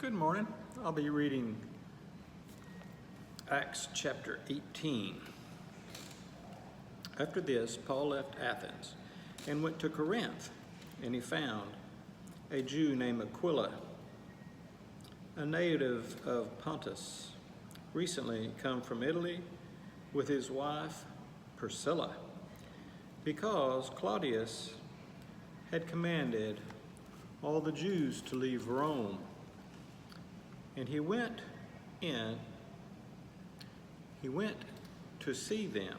Good morning. I'll be reading Acts chapter 18. After this, Paul left Athens and went to Corinth, and he found a Jew named Aquila, a native of Pontus, recently come from Italy with his wife Priscilla, because Claudius had commanded all the Jews to leave Rome. And he went to see them.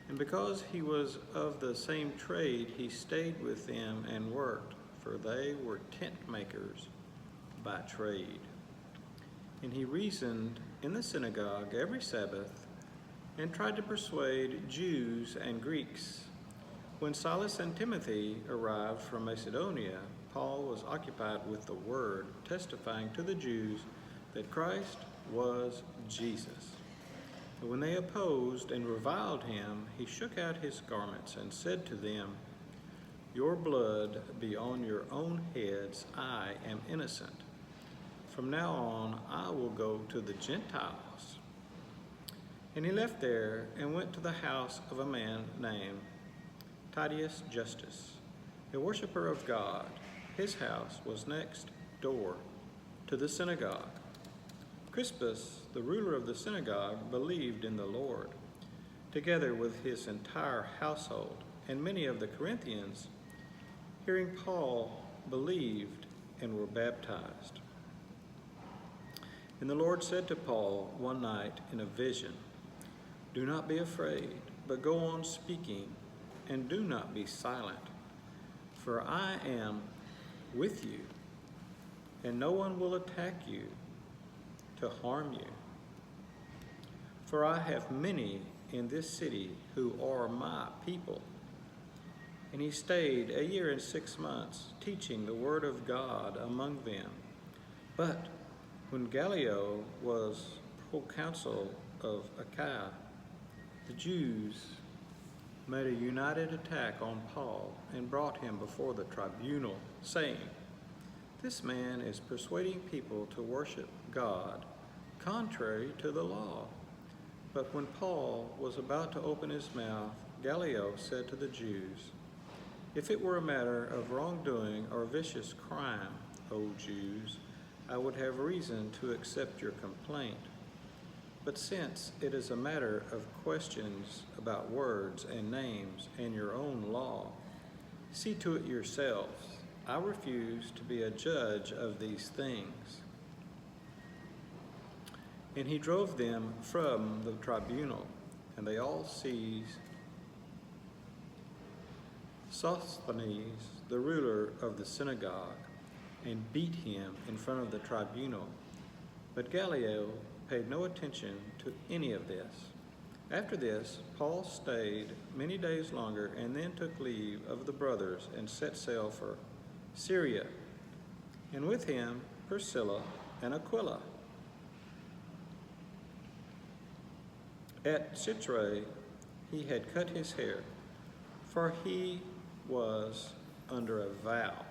And because he was of the same trade, he stayed with them and worked, for they were tent makers by trade. And he reasoned in the synagogue every Sabbath and tried to persuade Jews and Greeks. When Silas and Timothy arrived from Macedonia, Paul was occupied with the word, testifying to the Jews that Christ was Jesus. But when they opposed and reviled him, he shook out his garments and said to them, "Your blood be on your own heads. I am innocent. From now on, I will go to the Gentiles." And he left there and went to the house of a man named Titus Justus, a worshiper of God. His house was next door to the synagogue. Crispus, the ruler of the synagogue, believed in the Lord, together with his entire household, and many of the Corinthians, hearing Paul, believed and were baptized. And the Lord said to Paul one night in a vision, "Do not be afraid, but go on speaking, and do not be silent, for I am with you, and no one will attack you to harm you. For I have many in this city who are my people." And he stayed a year and 6 months, teaching the word of God among them. But when Gallio was proconsul of Achaia, the Jews made a united attack on Paul and brought him before the tribunal, saying, "This man is persuading people to worship God contrary to the law." But when Paul was about to open his mouth, Gallio said to the Jews, "If it were a matter of wrongdoing or vicious crime, O Jews, I would have reason to accept your complaint. But since it is a matter of questions about words and names and your own law, see to it yourselves. I refuse to be a judge of these things." And he drove them from the tribunal, and they all seized Sosthenes, the ruler of the synagogue, and beat him in front of the tribunal. But Gallio paid no attention to any of this. After this, Paul stayed many days longer and then took leave of the brothers and set sail for Syria, and with him Priscilla and Aquila. At Citre he had cut his hair, for he was under a vow.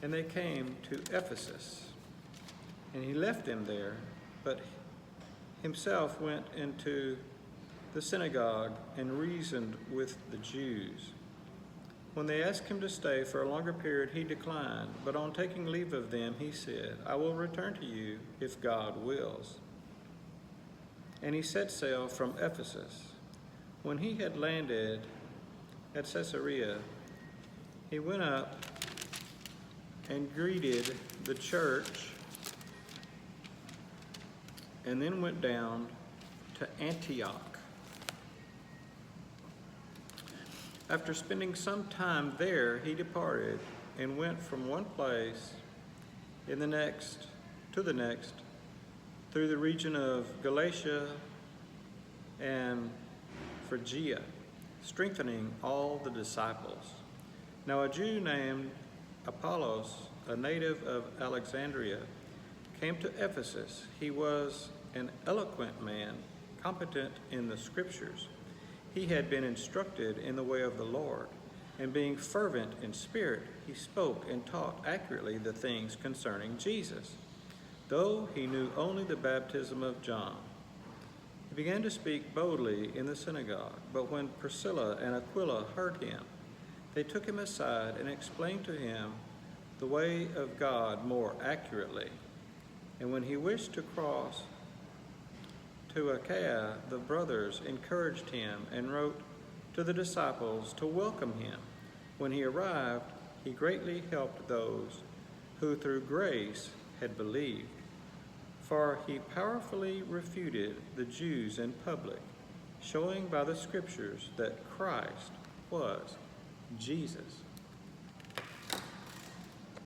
And they came to Ephesus, and he left them there, but himself went into the synagogue and reasoned with the Jews. When they asked him to stay for a longer period, he declined, but on taking leave of them, he said, "I will return to you if God wills." And he set sail from Ephesus. When he had landed at Caesarea, he went up and greeted the church, and then went down to Antioch. After spending some time there, he departed and went from one place to the next, through the region of Galatia and Phrygia, strengthening all the disciples. Now a Jew named Apollos, a native of Alexandria, came to Ephesus. He was an eloquent man, competent in the scriptures. He had been instructed in the way of the Lord, and being fervent in spirit, he spoke and taught accurately the things concerning Jesus, though he knew only the baptism of John. He began to speak boldly in the synagogue, but when Priscilla and Aquila heard him, they took him aside and explained to him the way of God more accurately. And when he wished to cross to Achaia, the brothers encouraged him and wrote to the disciples to welcome him. When he arrived, he greatly helped those who through grace had believed, for he powerfully refuted the Jews in public, showing by the scriptures that Christ was Jesus.